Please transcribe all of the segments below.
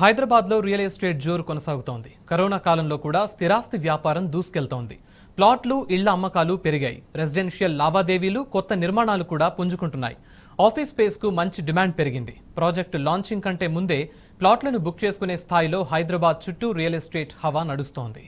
హైదరాబాద్లో real estate జోరు కొనసాగుతోంది. కరోనా కాలంలో కూడా స్థిరాస్తి వ్యాపారం దూసుకెళ్తోంది. ప్లాట్లు, ఇళ్ల అమ్మకాలు పెరిగాయి. రెసిడెన్షియల్ లావాదేవీలు, కొత్త నిర్మాణాలు కూడా పుంజుకుంటున్నాయి. ఆఫీస్ స్పేస్కు మంచి డిమాండ్ పెరిగింది. ప్రాజెక్టు లాంచింగ్ కంటే ముందే ప్లాట్లను బుక్ చేసుకునే స్థాయిలో హైదరాబాద్ చుట్టూ రియల్ ఎస్టేట్ హవా నడుస్తోంది.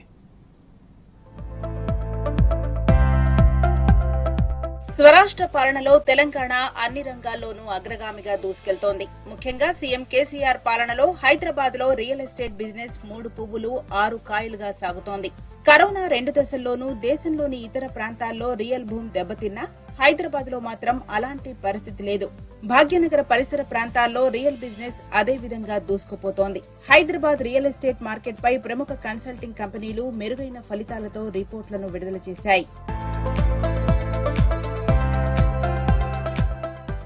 స్వరాష్ట్ర పాలనలో తెలంగాణ అన్ని రంగాల్లోనూ అగ్రగామిగా దూసుకెళ్తోంది. ముఖ్యంగా సీఎం కేసీఆర్ పాలనలో హైదరాబాద్ లో రియల్ ఎస్టేట్ బిజినెస్ 3 పువ్వులు 6 కాయలుగా సాగుతోంది. కరోనా 2 దశల్లోనూ దేశంలోని ఇతర ప్రాంతాల్లో రియల్ భూమి దెబ్బతిన్నా హైదరాబాద్ లో మాత్రం అలాంటి పరిస్థితి లేదు. భాగ్యనగర పరిసర ప్రాంతాల్లో రియల్ బిజినెస్ అదే విధంగా దూసుకుపోతోంది. హైదరాబాద్ రియల్ ఎస్టేట్ మార్కెట్ పై ప్రముఖ కన్సల్టింగ్ కంపెనీలు మెరుగైన ఫలితాలతో రిపోర్టులను విడుదల చేశాయి.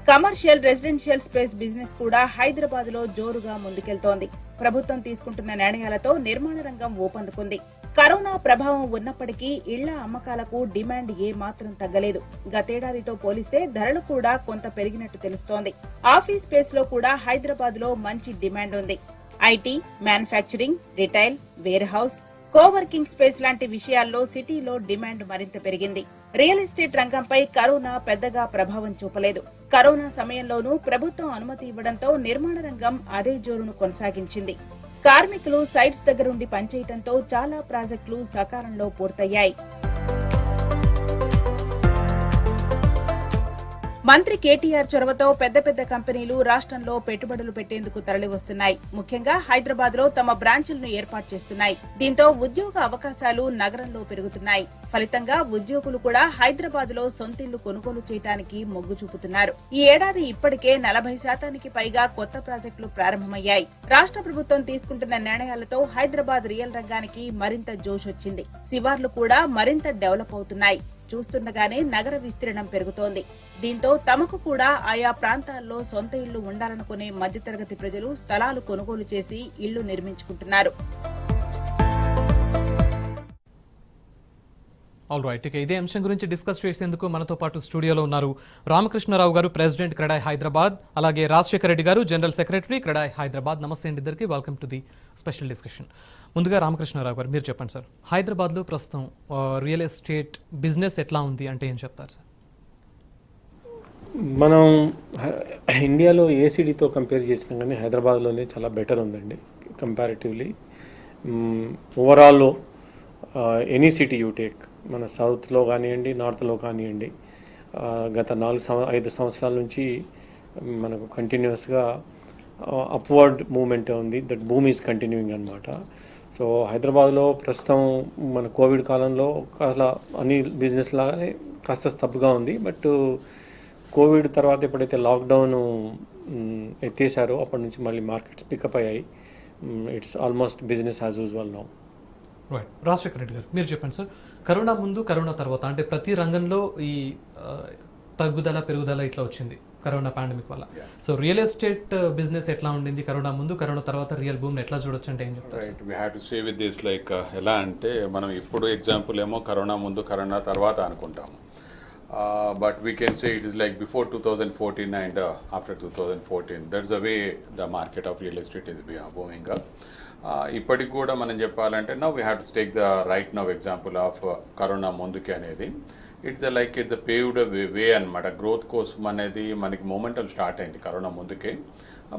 కమర్షియల్, రెసిడెన్షియల్ స్పేస్ బిజినెస్ కూడా హైదరాబాద్ లో జోరుగా ముందుకెళ్తోంది. ప్రభుత్వం తీసుకుంటున్న నిర్ణయాలతో నిర్మాణ రంగం ఊపందుకుంది. కరోనా ప్రభావం ఉన్నప్పటికీ ఇళ్ల అమ్మకాలకు డిమాండ్ ఏ మాత్రం తగ్గలేదు. గతేడాదితో పోలిస్తే ధరలు కూడా కొంత పెరిగినట్టు తెలుస్తోంది. ఆఫీస్ స్పేస్ లో కూడా హైదరాబాద్ లో మంచి డిమాండ్ ఉంది. IT, manufacturing, retail, warehouse, coworking space లాంటి విషయాల్లో సిటీలో డిమాండ్ మరింత పెరిగింది. రియల్ ఎస్టేట్ రంగంపై కరోనా పెద్దగా ప్రభావం చూపలేదు. కరోనా సమయంలోనూ ప్రభుత్వం అనుమతి ఇవ్వడంతో నిర్మాణ రంగం అదే జోరును కొనసాగించింది. కార్మికులు సైట్స్ దగ్గరుండి పనిచేయడంతో చాలా ప్రాజెక్టులు సకాలంలో పూర్తయ్యాయి. మంత్రి కేటీఆర్ చొరవతో పెద్ద పెద్ద కంపెనీలు రాష్ట్రంలో పెట్టుబడులు పెట్టేందుకు తరలివస్తున్నాయి. ముఖ్యంగా హైదరాబాద్ లో తమ బ్రాంచులను ఏర్పాటు చేస్తున్నాయి. దీంతో ఉద్యోగ అవకాశాలు నగరంలో పెరుగుతున్నాయి. ఫలితంగా ఉద్యోగులు కూడా హైదరాబాద్ లో సొంతిళ్లు కొనుగోలు చేయడానికి మొగ్గు చూపుతున్నారు. ఈ ఏడాది ఇప్పటికే 40% పైగా కొత్త ప్రాజెక్టులు ప్రారంభమయ్యాయి. రాష్ట్ర ప్రభుత్వం తీసుకుంటున్న నిర్ణయాలతో హైదరాబాద్ రియల్ రంగానికి మరింత జోష్ వచ్చింది. శివార్లు కూడా మరింత డెవలప్ అవుతున్నాయి. చూస్తుండగానే నగర విస్తీర్ణం పెరుగుతోంది. దీంతో తమకు కూడా ఆయా ప్రాంతాల్లో సొంత ఇళ్లు ఉండాలనుకునే మధ్యతరగతి ప్రజలు స్థలాలు కొనుగోలు చేసి ఇళ్లు నిర్మించుకుంటున్నారు. ఆల్ రైట్, ఇక ఇదే అంశం గురించి డిస్కస్ చేసేందుకు మనతో పాటు స్టూడియోలో ఉన్నారు రామకృష్ణరావు గారు, ప్రెసిడెంట్ క్రెడాయ్ హైదరాబాద్, అలాగే రాజశేఖర రెడ్డి గారు, జనరల్ సెక్రటరీ క్రెడాయ్ హైదరాబాద్. నమస్తే అండి ఇద్దరికి, welcome to the special discussion. ముందుగా రామకృష్ణరావు గారు మీరు చెప్పండి సార్, హైదరాబాద్లో ప్రస్తుతం రియల్ ఎస్టేట్ బిజినెస్ ఎట్లా ఉంది అంటే ఏం చెప్తారు సార్? మనం ఇండియాలో ఏ సిటీతో కంపేర్ చేసినా కానీ హైదరాబాద్లోనే చాలా బెటర్ ఉందండి కంపారిటివ్లీ. ఓవరాల్లో ఎనీ సిటీ యూ టేక్, మన సౌత్లో కానివ్వండి, నార్త్లో కానివ్వండి, గత 4-5 సంవత్సరాల నుంచి మనకు కంటిన్యూస్గా అప్వర్డ్ మూమెంట్ ఉంది. దట్ బూమ్ ఈజ్ కంటిన్యూయింగ్ అనమాట. సో హైదరాబాద్లో ప్రస్తుతం మన కోవిడ్ కాలంలో అసలు అన్ని బిజినెస్ లాగానే కాస్త స్తబ్గా ఉంది. బట్ కోవిడ్ తర్వాత ఎప్పుడైతే లాక్డౌన్ ఎత్తేసారో అప్పటి నుంచి మళ్ళీ మార్కెట్స్ పికప్ అయ్యాయి. It's almost business as usual now. Right, Rajasekhara Reddy garu మీరు చెప్పండి సార్, కరోనా ముందు కరోనా తర్వాత అంటే ప్రతి రంగంలో ఈ తగ్గుదల పెరుగుదల ఇట్లా వచ్చింది కరోనా పాండమిక్ వల్ల. సో రియల్ ఎస్టేట్ బిజినెస్ ఎట్లా ఉండింది కరోనా ముందు, కరోనా తర్వాత రియల్ భూమిని ఎట్లా చూడొచ్చు అంటే ఏం చెప్తారు? Right, we have to say with this like ఎలా అంటే మనం ఇప్పుడు ఎగ్జాంపుల్ ఏమో కరోనా ముందు కరోనా తర్వాత అనుకుంటాము. But we can say it is like before 2014 and after 2014. That's the way the market of real estate is booming up. ఇప్పటికి కూడా మనం చెప్పాలంటే now we have to take the right now example of corona ముందుకి అనేది it's it's paved వే అనమాట. Growth కోసం అనేది మనకి మొమెంటం స్టార్ట్ అయింది కరోనా ముందుకే.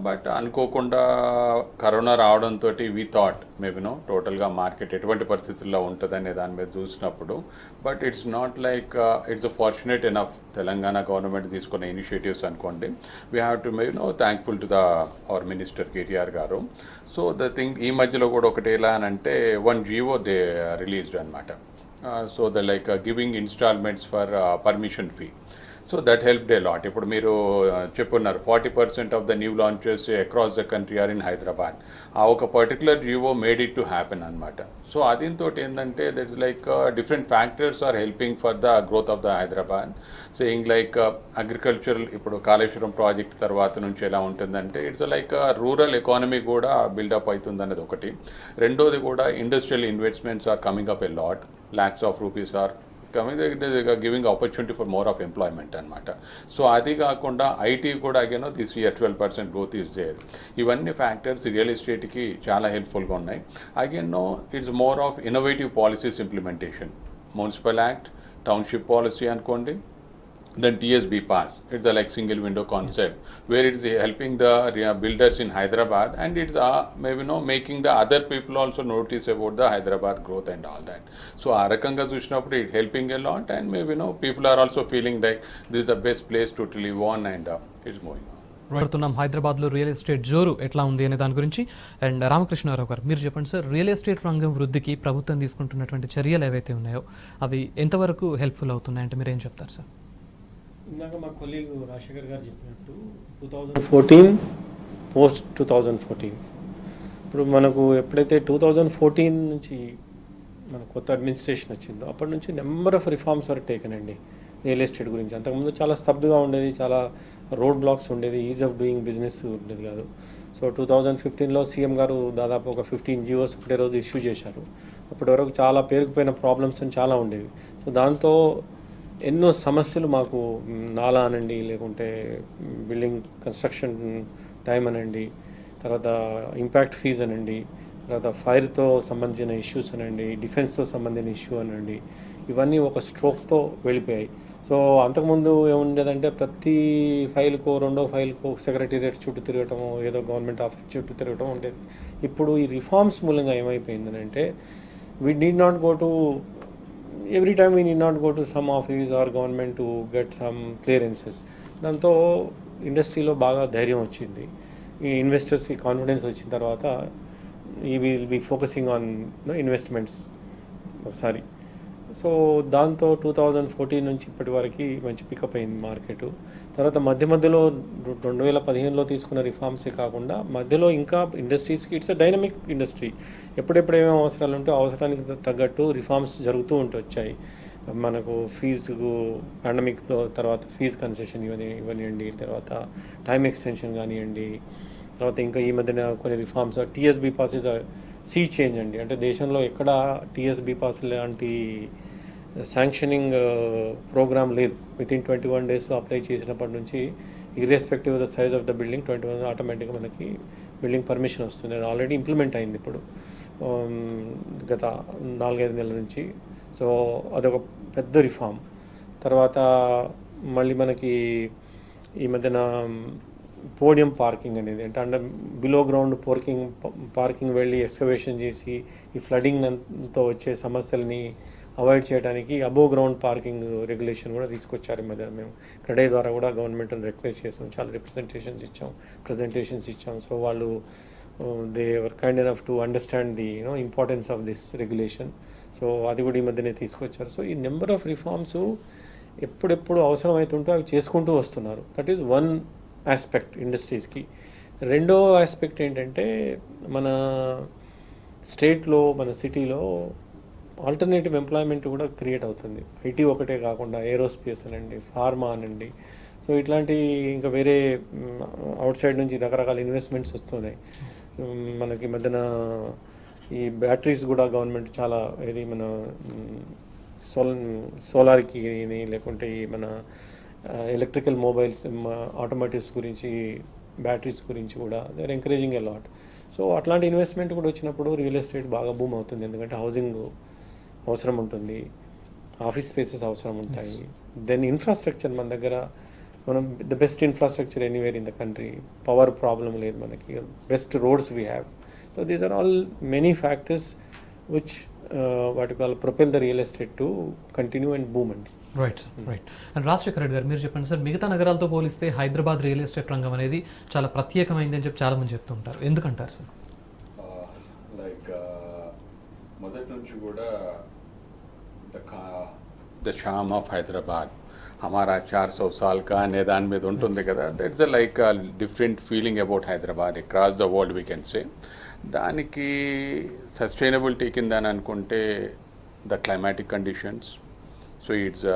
బట్ అనుకోకుండా కరోనా రావడంతో వీ థాట్ మేబీనో టోటల్గా మార్కెట్ ఎటువంటి పరిస్థితుల్లో ఉంటుందనే దాని మీద చూసినప్పుడు, but it's not like it's fortunate enough Telangana government తీసుకున్న ఇనిషియేటివ్స్ అనుకోండి. We have to maybe no thankful to the our minister KTR గారు. సో ద థింగ్ ఈ మధ్యలో కూడా ఒకటి ఎలా అని అంటే 1 GO దే రిలీజ్డ్ అనమాట. So the like giving installments for permission fee. So that helped a lot. ఇప్పుడు మీరు చెప్పున్నారు 40% of the new launches across the country or in Hyderabad. ఆ ఒక particular GO made it to happen అనమాట. So అదితో ఏంటంటే that is like different factors are helping for the growth of the Hyderabad. Saying like agricultural, ఇప్పుడు Kaleshwaram project తర్వాత నుంచి ఎలా ఉంటుందంటే ఇట్స్ లైక్ రూరల్ ఎకానమీ కూడా బిల్డప్ అవుతుంది అనేది ఒకటి. రెండోది కూడా industrial investments are coming up a lot. lakhs of rupees are giving opportunity for more of employment అనమాట. సో అది కాకుండా ఐటీ కూడా again this year 12% growth is there. ఇవన్నీ ఫ్యాక్టర్స్ రియల్ ఎస్టేట్కి చాలా హెల్ప్ఫుల్గా ఉన్నాయి. Again it's more of innovative policies implementation. Municipal act, township policy అనుకోండి, then TSB pass. It's a like single window concept, where it's helping the builders in Hyderabad, and it's maybe making the other people also notice about the Hyderabad growth and all that. So ఆ రకంగా చూసినప్పుడు it helping a lot, and maybe people are also feeling like this is the best place to live on, and it's moving on. మాట్లాడుతున్నాం హైదరాబాద్లో real estate జోరు ఎట్లా ఉంది అనే దాని గురించి. అండ్ రామకృష్ణారావు గారు, మీరు చెప్పండి సార్, రియల్ ఎస్టేట్ రంగం వృద్ధికి ప్రభుత్వం తీసుకుంటున్నటువంటి చర్యలు ఏవైతే ఉన్నాయో అవి ఎంతవరకు హెల్ప్ఫుల్ అవుతున్నాయంటే మీరు ఏం చెప్తారు సార్? ఇందాక మా కొలీగ్ రాజశేఖర్ గారు చెప్పినట్టు 2014 పోస్ట్ 2014 ఇప్పుడు మనకు ఎప్పుడైతే 2014 నుంచి మన కొత్త అడ్మినిస్ట్రేషన్ వచ్చిందో అప్పటి నుంచి నెంబర్ ఆఫ్ రిఫార్మ్స్ వరకు టేకన్ అండి రియల్ ఎస్టేట్ గురించి. అంతకుముందు చాలా స్తబ్దుగా ఉండేది, చాలా రోడ్ బ్లాక్స్ ఉండేది, ఈజ్ ఆఫ్ డూయింగ్ బిజినెస్ ఉండేది కాదు. సో 2015లో సీఎం గారు దాదాపు ఒక 15 GOs ఒకటే రోజు ఇష్యూ చేశారు. అప్పటి వరకు చాలా పేరుకుపోయిన ప్రాబ్లమ్స్ అని చాలా ఉండేవి. సో దాంతో ఎన్నో సమస్యలు మాకు, నాలా అనండి, లేకుంటే బిల్డింగ్ కన్స్ట్రక్షన్ టైం అనండి, తర్వాత ఇంపాక్ట్ ఫీజ్ అనండి, తర్వాత ఫైర్తో సంబంధించిన ఇష్యూస్ అనండి, డిఫెన్స్తో సంబంధించిన ఇష్యూ అనండి, ఇవన్నీ ఒక స్ట్రోక్తో వెళ్ళిపోయాయి. సో అంతకుముందు ఏముండేదంటే ప్రతి ఫైల్కో రెండో ఫైల్కో సెక్రటేరియట్ చుట్టూ తిరగటము, ఏదో గవర్నమెంట్ ఆఫీస్ చుట్టూ తిరగటం ఉండేది. ఇప్పుడు ఈ రిఫార్మ్స్ మూలంగా ఏమైపోయిందనంటే we need not go to every time we need not go to some office or government to get some clearances. దాంతో ఇండస్ట్రీలో బాగా ధైర్యం వచ్చింది, ఈ ఇన్వెస్టర్స్కి కాన్ఫిడెన్స్ వచ్చిన తర్వాత ఈ will be focusing on investments ఒకసారి. సో దాంతో 2014 నుంచి ఇప్పటి వరకు మంచి పికప్ అయింది మార్కెట్. తర్వాత మధ్యలో 2015లో తీసుకున్న రిఫార్మ్సే కాకుండా మధ్యలో ఇంకా ఇండస్ట్రీస్కి ఇట్స్ అ డైనమిక్ ఇండస్ట్రీ. ఎప్పుడెప్పుడు ఏమేమి అవసరాలు ఉంటే అవసరానికి తగ్గట్టు రిఫార్మ్స్ జరుగుతూ వచ్చాయి. మనకు ఫీజుకు పాండమిక్లో తర్వాత ఫీజు కన్సెషన్ ఇవ్వనివ్వండి, తర్వాత టైం ఎక్స్టెన్షన్ కానివ్వండి, తర్వాత ఇంకా ఈ మధ్యన కొన్ని reforms TSB pass is sea change అండి. అంటే దేశంలో ఎక్కడ TSB పాస్ లాంటి శాంక్షనింగ్ ప్రోగ్రామ్ లేదు. వితిన్ 21 daysలో అప్లై చేసినప్పటి నుంచి irrespective of the size of the building 21 ఆటోమేటిక్గా మనకి బిల్డింగ్ పర్మిషన్ వస్తుంది. అది ఆల్రెడీ ఇంప్లిమెంట్ అయింది ఇప్పుడు గత 4-5 నెలల నుంచి. సో అదొక పెద్ద రిఫార్మ్. తర్వాత మళ్ళీ మనకి ఈ మధ్యన పోడియం పార్కింగ్ అనేది, అంటే అండర్ బిలో గ్రౌండ్ పార్కింగ్ వెళ్ళి ఎక్స్కవేషన్ చేసి ఈ ఫ్లడింగ్తో వచ్చే సమస్యల్ని అవాయిడ్ చేయడానికి అబోవ్ గ్రౌండ్ పార్కింగ్ రెగ్యులేషన్ కూడా తీసుకొచ్చారు. ఈ మధ్య మేము క్రెడే ద్వారా కూడా గవర్నమెంట్ని రిక్వెస్ట్ చేసాం, చాలా ప్రజెంటేషన్స్ ఇచ్చాం. సో వాళ్ళు they were kind enough to understand the importance of this regulation. So అది కూడా ఈ మధ్యనే తీసుకొచ్చారు. సో ఈ నెంబర్ ఆఫ్ రిఫార్మ్స్ ఎప్పుడెప్పుడు అవసరం అవుతుంటో అవి చేసుకుంటూ వస్తున్నారు. దట్ ఈస్ వన్ ఆస్పెక్ట్ ఇండస్ట్రీస్కి. రెండో ఆస్పెక్ట్ ఏంటంటే మన స్టేట్లో, మన సిటీలో ఆల్టర్నేటివ్ ఎంప్లాయ్మెంట్ కూడా క్రియేట్ అవుతుంది. ఐటీ ఒకటే కాకుండా ఏరోస్పేస్ అనండి, ఫార్మా అనండి, సో ఇట్లాంటి ఇంకా వేరే అవుట్ సైడ్ నుంచి రకరకాల ఇన్వెస్ట్మెంట్స్ వస్తున్నాయి. మనకి మధ్యన ఈ బ్యాటరీస్ కూడా గవర్నమెంట్ చాలా ఇది మన సోలార్కి లేకుంటే ఈ మన ఎలక్ట్రికల్ మొబైల్స్, ఆటోమోటివ్స్ గురించి, బ్యాటరీస్ గురించి కూడా they are encouraging a lot. So అట్లాంటి ఇన్వెస్ట్మెంట్ కూడా వచ్చినప్పుడు రియల్ ఎస్టేట్ బాగా బూమ్ అవుతుంది. ఎందుకంటే హౌసింగ్ అవసరం ఉంటుంది, ఆఫీస్ స్పేసెస్ అవసరం ఉంటాయి. దెన్ ఇన్ఫ్రాస్ట్రక్చర్ మన దగ్గర, మనం the best infrastructure anywhere in the country. Power problem లేదు మనకి, best roads we have. So these are all many factors which what call propel the real estate to continue and boom అండి. Right. And Rajasekhar Reddy garu, మీరు చెప్పండి sir, మిగతా నగరాలతో పోలిస్తే Hyderabad real estate రంగం అనేది చాలా ప్రత్యేకమైంది అని చెప్పి చాలా మంది చెప్తుంటారు, ఎందుకంటారు సార్? మొదటి నుంచి కూడా ద చామ్ ఆఫ్ హైదరాబాద్ హమారా 400 साल का అనే దాని మీద ఉంటుంది కదా. That's like different feeling about Hyderabad across the world we can సే. దానికి సస్టైనబిలిటీ కింద అని అనుకుంటే the climatic conditions. So it's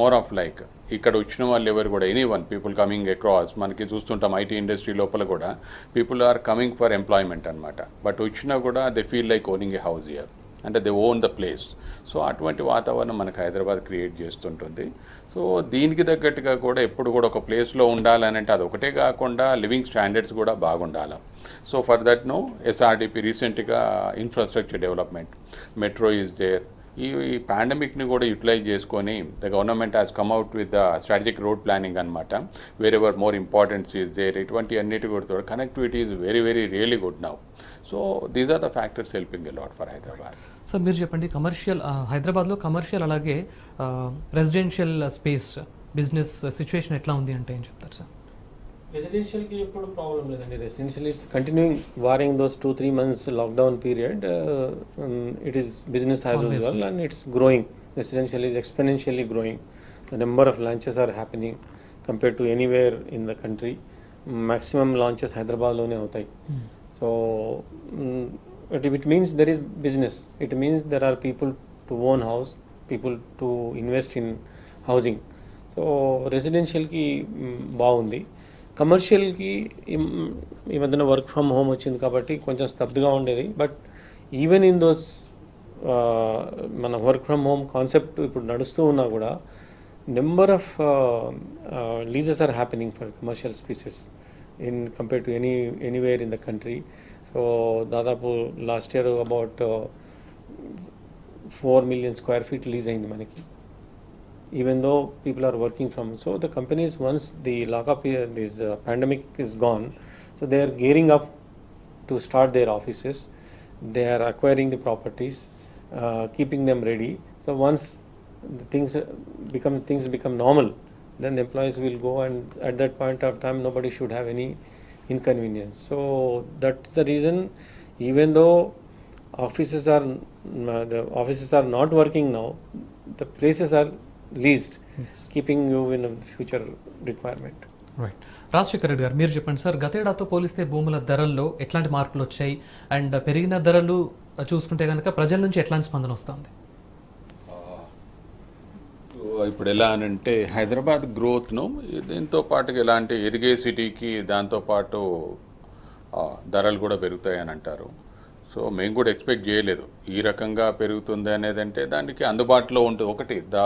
more of like ఇక్కడ వచ్చిన వాళ్ళు ఎవరు కూడా ఎనీవన్ పీపుల్ కమింగ్ అక్రాస్, మనకి చూస్తుంటాం ఐటీ ఇండస్ట్రీ లోపల కూడా people are coming for employment అనమాట. బట్ వచ్చినా కూడా they feel like owning a house year. అంటే they own the place. So అటువంటి వాతావరణం మనకు హైదరాబాద్ క్రియేట్ చేస్తుంటుంది. సో దీనికి తగ్గట్టుగా కూడా ఎప్పుడు కూడా ఒక ప్లేస్లో ఉండాలని అంటే అది ఒకటే కాకుండా లివింగ్ స్టాండర్డ్స్ కూడా బాగుండాలి. So for that no SRDP రీసెంట్గా infrastructure development, metro is there. ఈ పాండమిక్ని కూడా యూటిలైజ్ చేసుకొని the government has come out with the strategic road planning అనమాట. Wherever more importance is there. ఇటువంటి అన్నిటి కూడా connectivity is very very really good now. So these are the factors helping a lot for Hyderabad. Sir మీరు చెప్పండి, commercial హైదరాబాద్లో commercial అలాగే residential space business situation ఎట్లా ఉంది అంటే ఏం చెప్తారు సార్? రెసిడెన్షియల్కి ఎప్పుడు ప్రాబ్లం లేదండి. Residential it's continuing barring those 2-3 months lockdown period. It is business as usual and it's growing. Residential is exponentially growing. The number of launches are happening compared to anywhere in the country. Maximum launches హైదరాబాద్లోనే అవుతాయి. So it means there is business. It means there are people to own house, people to invest in housing. So రెసిడెన్షియల్కి బాగుంది. కమర్షియల్కి ఈ మధ్యన work from home వచ్చింది కాబట్టి కొంచెం స్తబ్దుగా ఉండేది. బట్ ఈవెన్ ఇన్ దోస్ మన వర్క్ ఫ్రమ్ హోమ్ కాన్సెప్ట్ ఇప్పుడు నడుస్తూ ఉన్నా కూడా number of leases are happening for commercial spaces in compare to anywhere in the country. So దాదాపు last year about 4 million square feet lease అయింది మనకి, even though people are working from. So the companies, once the lockup, this pandemic is gone, so they are gearing up to start their offices. They are acquiring the properties, keeping them ready. So once the things become normal, then the employees will go, and at that point of time nobody should have any inconvenience. So that's the reason, even though the offices are not working now, the places are leased, keeping you in a future requirement. Right. Rajasekhar Reddy garu మీరు చెప్పండి sir, గతేడాదితో పోలిస్తే భూముల ధరల్లో ఎట్లాంటి మార్పులు వచ్చాయి and పెరిగిన ధరలు చూసుకుంటే కనుక ప్రజల నుంచి ఎట్లాంటి స్పందన వస్తుంది? ఇప్పుడు ఎలా అనంటే హైదరాబాద్ గ్రోత్ను దీంతో పాటుగా ఎలా అంటే ఎదిగే సిటీకి దాంతోపాటు ధరలు కూడా పెరుగుతాయని అంటారు. సో మేము కూడా ఎక్స్పెక్ట్ చేయలేదు ఈ రకంగా పెరుగుతుంది అనేది. అంటే దానికి అందుబాటులో ఉంటుంది. ఒకటి the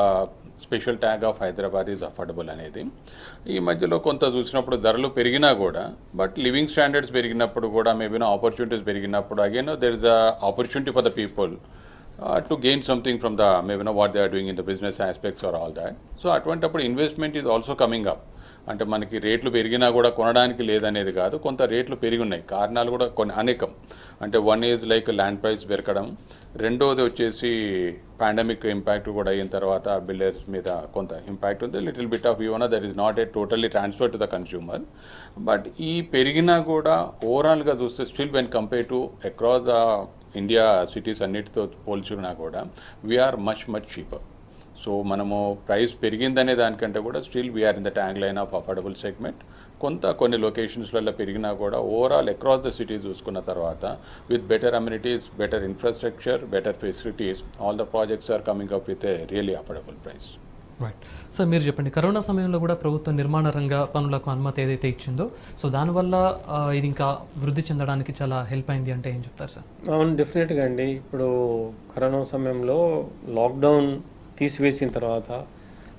special tag of Hyderabad is affordable అనేది. ఈ మధ్యలో కొంత చూసినప్పుడు ధరలు పెరిగినా కూడా, బట్ లివింగ్ స్టాండర్డ్స్ పెరిగినప్పుడు కూడా, మేబీ ఆపర్చునిటీస్ పెరిగినప్పుడు again there is a opportunity for the people to gain something from the maybe what they are doing in the business aspects or all that. So అటువంటిప్పుడు investment is also coming up. అంటే మనకి రేట్లు పెరిగినా కూడా కొనడానికి లేదనేది కాదు, కొంత రేట్లు పెరిగి ఉన్నాయి. కారణాలు కూడా కొన్ని అనేకం. అంటే one is like land price పెరగడం, రెండోది వచ్చేసి పాండమిక్ ఇంపాక్ట్ కూడా అయిన తర్వాత బిల్డర్స్ మీద కొంత ఇంపాక్ట్ ఉంది. Little bit of you know that is not a totally transfer to the consumer. But ఈ పెరిగినా కూడా ఓవరాల్గా చూస్తే still when compare to across the India cities అన్నిటితో పోల్చుకున్నా కూడా వీఆర్ మచ్ చీపర్. సో మనము ప్రైస్ పెరిగిందనే దానికంటే కూడా still we are in the tag line of affordable segment. కొన్ని లొకేషన్స్లలో పెరిగినా కూడా ఓవరాల్ అక్రాస్ ద సిటీ చూసుకున్న తర్వాత with better amenities, better infrastructure, better facilities, all the projects are coming up with a really affordable price. Right. Sir మీరు చెప్పండి, corona సమయంలో కూడా ప్రభుత్వం నిర్మాణ రంగ పనులకు అనుమతి ఏదైతే ఇచ్చిందో, సో దానివల్ల ఇది ఇంకా వృద్ధి చెందడానికి చాలా హెల్ప్ అయింది అంటే ఏం చెప్తారు సార్? అవును, డెఫినెట్గా అండి. ఇప్పుడు కరోనా సమయంలో లాక్డౌన్ తీసివేసిన తర్వాత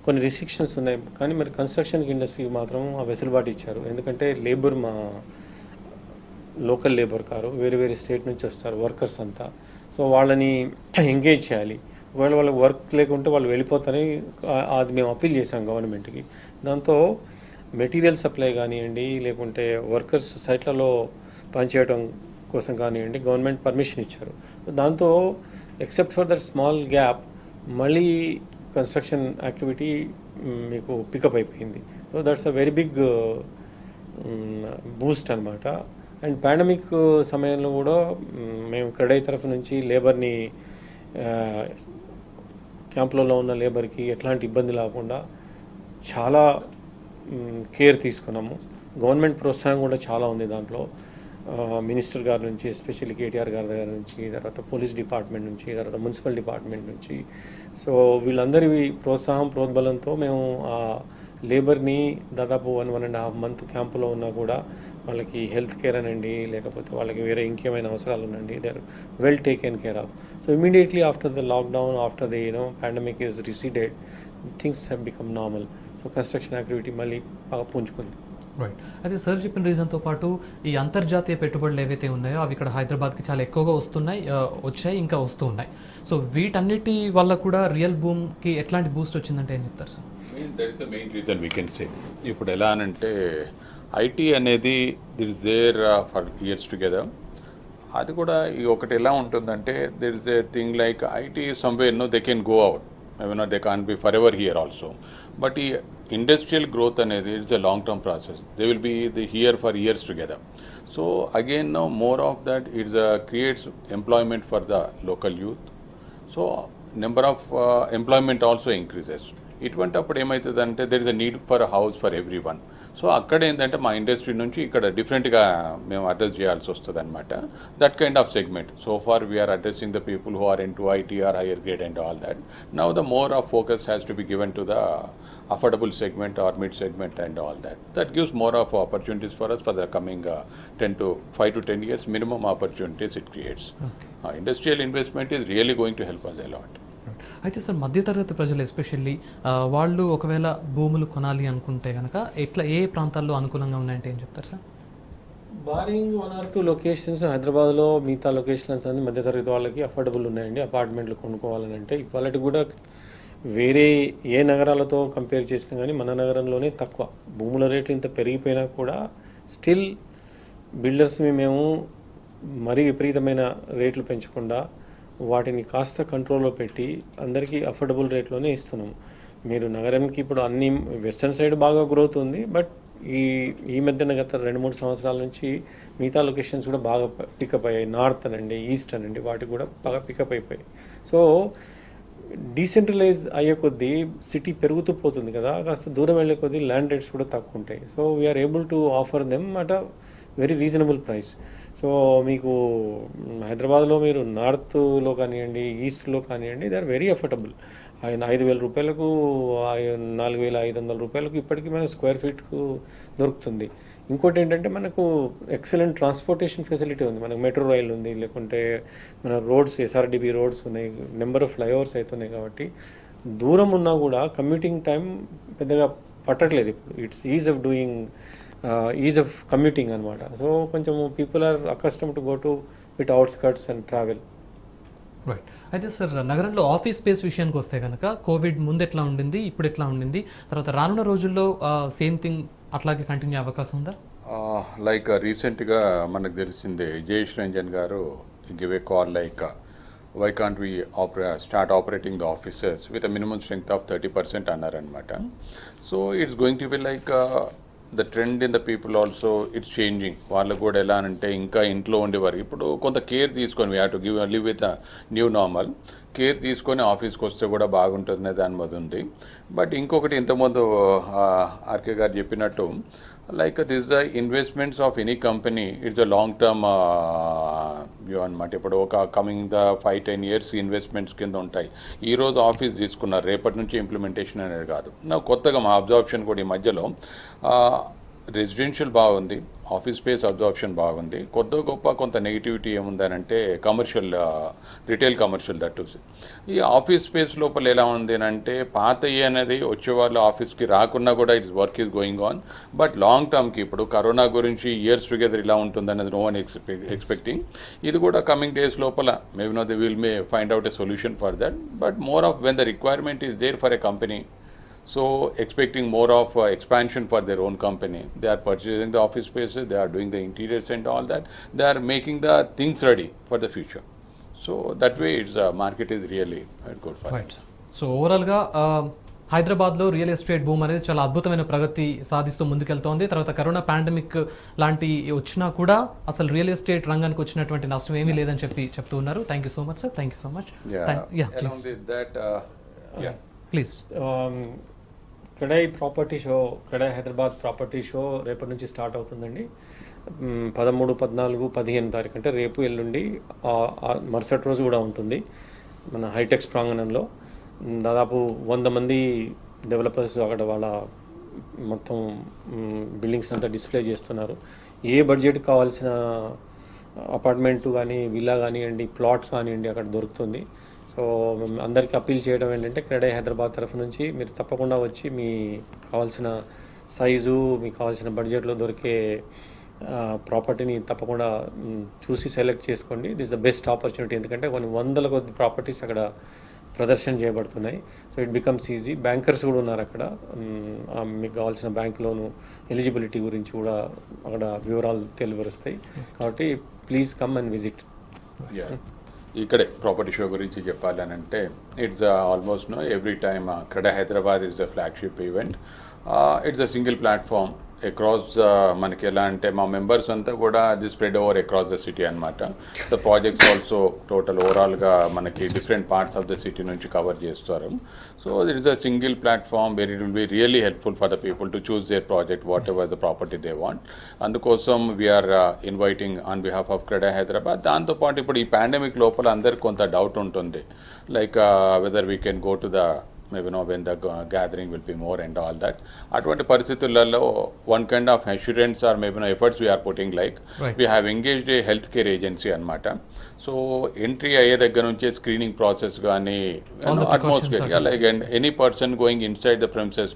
కొన్ని రిస్ట్రిక్షన్స్ ఉన్నాయి, కానీ మరి కన్స్ట్రక్షన్ ఇండస్ట్రీకి మాత్రం ఆ వెసులుబాటు ఇచ్చారు. ఎందుకంటే లేబర్, మా లోకల్ లేబర్ కారు వేరే స్టేట్ నుంచి వస్తారు వర్కర్స్ అంతా. సో వాళ్ళని ఎంగేజ్ చేయాలి. ఒకవేళ వాళ్ళకి వర్క్ లేకుంటే వాళ్ళు వెళ్ళిపోతారని అది మేము అప్పీల్ చేసాం గవర్నమెంట్కి. దాంతో మెటీరియల్ సప్లై కానివ్వండి, లేకుంటే వర్కర్స్ సైట్లలో పనిచేయడం కోసం కానివ్వండి, గవర్నమెంట్ పర్మిషన్ ఇచ్చారు. సో దాంతో except for that small gap మళ్ళీ కన్స్ట్రక్షన్ యాక్టివిటీ మీకు పికప్ అయిపోయింది. So that's a very big boost అనమాట. అండ్ పాండమిక్ సమయంలో కూడా మేము క్రెడై తరఫు నుంచి లేబర్ని, క్యాంపులలో ఉన్న లేబర్కి ఎట్లాంటి ఇబ్బంది లేకుండా చాలా కేర్ తీసుకున్నాము. గవర్నమెంట్ ప్రోత్సాహం కూడా చాలా ఉంది దాంట్లో. మినిస్టర్ గారి నుంచి, ఎస్పెషల్లీ కేటీఆర్ గారి దగ్గర నుంచి, తర్వాత పోలీస్ డిపార్ట్మెంట్ నుంచి, తర్వాత మున్సిపల్ డిపార్ట్మెంట్ నుంచి. సో వీళ్ళందరి ప్రోద్బలంతో మేము ఆ లేబర్ని దాదాపు 1.5 month క్యాంపులో ఉన్నా కూడా వాళ్ళకి హెల్త్ కేర్ అనండి, లేకపోతే వాళ్ళకి వేరే ఇంకేమైనా అవసరాలు ఉన్నాయండి, they are well taken care of. So immediately after the lockdown, after the pandemic is receded, things have become normal. So construction activity మళ్ళీ బాగా పుంజుకుంది. రైట్. అయితే సార్ చెప్పిన రీజన్తో పాటు ఈ అంతర్జాతీయ పెట్టుబడులు ఏవైతే ఉన్నాయో అవి ఇక్కడ హైదరాబాద్కి చాలా ఎక్కువగా వచ్చాయి, ఇంకా వస్తూ ఉన్నాయి. సో వీటన్నిటి వల్ల కూడా రియల్ బూమ్కి ఎట్లాంటి బూస్ట్ వచ్చిందంటే ఏం చెప్తారు sir? That is the main reason we can say. ఇప్పుడు ఎలా అనంటే ఐటీ అనేది this is there for years together. అది కూడా ఈ ఒకటి ఎలా ఉంటుందంటే there is a thing like IT somewhere they can go out, they can be forever here also. But ఈ ఇండస్ట్రియల్ గ్రోత్ అనేది it's a long term process. They will be here for years together. So again now more of that it's creates employment for the local youth. So number of employment also increases. ఇటువంటి అప్పుడు ఏమవుతుందంటే there is a need for a house for every one. So అక్కడ ఏంటంటే మా industry నుంచి ఇక్కడ డిఫరెంట్గా మేము అడ్రస్ చేయాల్సి వస్తుంది అనమాట. That kind of segment. So far we're addressing the people who are in to IT or higher grade and all that. Now the more of focus has to be given to the affordable segment or mid segment and all that. That gives more of opportunities for us for the coming 5 to 10 years. Minimum opportunities it creates. Industrial investment is really going to help us a lot. అయితే sir మధ్యతరగతి ప్రజలు especially వాళ్ళు ఒకవేళ భూములు కొనాలి అనుకుంటే కనుక ఏ ప్రాంతాల్లో అనుకూలంగా ఉన్నాయంటే ఏం చెప్తారు సార్? బారింగ్ 1 or 2 లొకేషన్స్ హైదరాబాద్లో, మిగతా లొకేషన్స్ అన్ని మధ్యతరగతి వాళ్ళకి అఫోర్డబుల్ ఉన్నాయండి. అపార్ట్మెంట్లు కొనుక్కోవాలని అంటే క్వాలిటీ కూడా వేరే ఏ నగరాలతో కంపేర్ చేసినా కానీ మన నగరంలోనే తక్కువ. భూముల రేట్లు ఇంత పెరిగిపోయినా కూడా స్టిల్ బిల్డర్స్ని మేము మరీ విపరీతమైన రేట్లు పెంచకుండా వాటిని కాస్త కంట్రోల్లో పెట్టి అందరికీ అఫోర్డబుల్ రేట్లోనే ఇస్తున్నాము. మీరు నగరానికి ఇప్పుడు అన్ని వెస్ట్రన్ సైడ్ బాగా గ్రోత్ ఉంది, బట్ ఈ మధ్యన గత 2-3 సంవత్సరాల నుంచి మిగతా లొకేషన్స్ కూడా బాగా పికప్ అయ్యాయి. నార్త్ అనండి, ఈస్ట్ అనండి, వాటికి కూడా బాగా పికప్ అయిపోయాయి. సో డీసెంట్రలైజ్ అయ్యే కొద్దీ సిటీ పెరుగుతూ పోతుంది కదా, కాస్త దూరం వెళ్ళే కొద్దీ ల్యాండ్ రేట్స్ కూడా తక్కువ ఉంటాయి. So we're able to offer them at a very reasonable price. So మీకు హైదరాబాద్లో మీరు నార్త్లో కానివ్వండి, ఈస్ట్లో కానివ్వండి, దే ఆర్ వెరీ అఫోర్డబుల్. 5,000 రూపాయలకు, 4,500 రూపాయలకు ఇప్పటికీ మనకు స్క్వేర్ ఫీట్కు దొరుకుతుంది. ఇంకోటి ఏంటంటే మనకు ఎక్సలెంట్ ట్రాన్స్పోర్టేషన్ ఫెసిలిటీ ఉంది. మనకు మెట్రో రైల్ ఉంది, లేకుంటే మన రోడ్స్, ఎస్ఆర్డిబి రోడ్స్ ఉన్నాయి, నెంబర్ ఆఫ్ ఫ్లైఓవర్స్ అవుతున్నాయి. కాబట్టి దూరం ఉన్నా కూడా కమ్యూటింగ్ టైం పెద్దగా పట్టట్లేదు ఇప్పుడు. ఇట్స్ ఈజ్ ఆఫ్ కమ్యూటింగ్ అనమాట. సో కొంచెం people are accustom to go to with outskirts and travel. Right. అయితే సార్ నగరంలో ఆఫీస్ స్పేస్ విషయానికి వస్తే కనుక కోవిడ్ ముందు ఎట్లా ఉండింది, ఇప్పుడు ఎట్లా ఉండింది, తర్వాత రానున్న రోజుల్లో సేమ్ థింగ్ అట్లాగే కంటిన్యూ అవకాశం ఉందా? లైక్ రీసెంట్గా మనకు తెలిసిందే Jayesh Ranjan garu give a call like why can't we start operating the offices with a minimum strength of 30% అన్నారనమాట. So it's going to be like the trend in the people also it's changing. వాళ్ళకు కూడా ఎలా అంటే ఇంకా ఇంట్లో ఉండేవారు ఇప్పుడు కొంత కేర్ తీసుకొని we have to live with new normal. Care తీసుకొని ఆఫీస్కి వస్తే కూడా బాగుంటుంది దాని మీద ఉంది. బట్ ఇంకొకటి ఇంతకుముందు ఆర్కే గారు చెప్పినట్టు like this the investments of any company it's a long term view అనమాట. ఇప్పుడు ఒక కమింగ్ ద 5-10 years ఇన్వెస్ట్మెంట్స్ కింద ఉంటాయి. ఈరోజు ఆఫీస్ తీసుకున్నారు, రేపటి నుంచి ఇంప్లిమెంటేషన్ అనేది కాదు. నా కొత్తగా మా అబ్జర్ప్షన్ కూడా ఈ మధ్యలో రెసిడెన్షియల్ బాగుంది, ఆఫీస్ స్పేస్ అబ్జార్ప్షన్ బాగుంది. కొంత నెగిటివిటీ ఏముందనంటే కమర్షియల్, రిటైల్ కమర్షియల్ దట్ ఈ ఆఫీస్ స్పేస్ లోపల ఎలా ఉంది అంటే పాత అనేది వచ్చేవాళ్ళు ఆఫీస్కి రాకున్నా కూడా it's work is going on. But long టర్మ్కి ఇప్పుడు కరోనా గురించి ఇయర్స్ టుగెదర్ ఇలా ఉంటుందనేది నో వన్ ఎక్స్పెక్టింగ్. ఇది కూడా కమింగ్ డేస్ లోపల maybe they will find out a solution for that. But more of when the requirement is there for a company, so expecting more of expansion for their own company, they are purchasing the office spaces, they are doing the interiors and all that, they are making the things ready for the future. So that way it's market is really good for right. So overall గా హైదరాబాద్లో real estate భూమి అనేది చాలా అద్భుతమైన ప్రగతి సాధిస్తూ ముందుకెళ్తోంది. తర్వాత corona pandemic లాంటి వచ్చినా కూడా అసలు రియల్ ఎస్టేట్ రంగానికి వచ్చినటువంటి నష్టం ఏమీ లేదని చెప్తూ ఉన్నారు. Thank you so much sir. Thank you so much. Please. కడై ప్రాపర్టీ షో, కడై హైదరాబాద్ ప్రాపర్టీ షో రేపటి నుంచి స్టార్ట్ అవుతుందండి. 13, 14, 15 తారీఖు అంటే రేపు, ఎల్లుండి, మరుసటి రోజు కూడా ఉంటుంది మన హైటెక్స్ ప్రాంగణంలో. దాదాపు 100 మంది డెవలపర్స్ అక్కడ వాళ్ళ మొత్తం బిల్డింగ్స్ అంతా డిస్ప్లే చేస్తున్నారు. ఏ బడ్జెట్ కావాల్సిన అపార్ట్మెంట్ కానీ విల్లా కానివ్వండి ప్లాట్స్ కానివ్వండి అక్కడ దొరుకుతుంది. సో అందరికీ అప్పీల్ చేయడం ఏంటంటే క్రెడై హైదరాబాద్ తరఫు నుంచి మీరు తప్పకుండా వచ్చి మీ కావాల్సిన సైజు మీకు కావాల్సిన బడ్జెట్లో దొరికే ప్రాపర్టీని తప్పకుండా చూసి సెలెక్ట్ చేసుకోండి. దిస్ ద బెస్ట్ ఆపర్చునిటీ, ఎందుకంటే కొన్ని వందల కొద్ది ప్రాపర్టీస్ అక్కడ ప్రదర్శన చేయబడుతున్నాయి. So it becomes easy. Bankers కూడా ఉన్నారు అక్కడ. మీకు కావాల్సిన బ్యాంక్ లోను ఎలిజిబిలిటీ గురించి కూడా అక్కడ వివరాలు తెలియపరుస్తాయి. కాబట్టి ప్లీజ్ కమ్ అండ్ విజిట్. ఇక్కడే ప్రాపర్టీ షో గురించి చెప్పాలి అని అంటే it's almost every time CREDAI Hyderabad is the flagship event. It's a single platform across మనకి ఎలా అంటే మా మెంబర్స్ అంతా కూడా the spread over across the city అనమాట. ద ప్రాజెక్ట్స్ ఆల్సో టోటల్ ఓవరాల్గా మనకి different parts of the city నుంచి కవర్ చేస్తారు. So that is a single platform where it will be really helpful for the people to choose their project whatever the property they want. అందుకోసం we are inviting on behalf of CREDAI Hyderabad. దాంతోపాటు ఇప్పుడు ఈ pandemic లోపల అందరికి కొంత doubt ఉంటుంది, like whether we can go to the maybe when the gathering will be more and all that. అటువంటి పరిస్థితులలో one kind of assurance or maybe efforts we are putting, like we have engaged a health care agency అనమాట. So entry అయ్యే దగ్గర నుంచే screening process కానీ atmosphere like and any person going inside the premises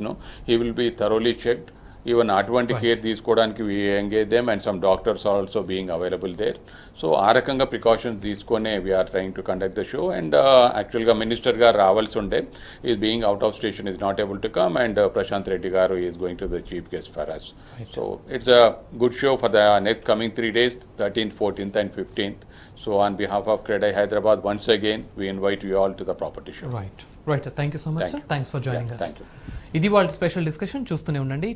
he will be thoroughly checked. Even అటువంటి care తీసుకోవడానికి we engage them and some doctors also being available there. So ఆ రకంగా precautions తీసుకొనే we're trying to conduct the show. And యాక్చువల్గా minister garu రావాల్సి ఉండే, is being out of station, is not able to come, and Prashanth Reddy గారు is going to the chief guest for us. So it's a good show for the next coming 3 days, 13th, 14th and 15th. So on behalf of CREDAI Hyderabad, once again we invite you all to the property show. Right. Thank you so much, sir. Thanks for joining us. Thank you. ఇది వాళ్ళ special discussion. చూస్తూనే ఉండండి.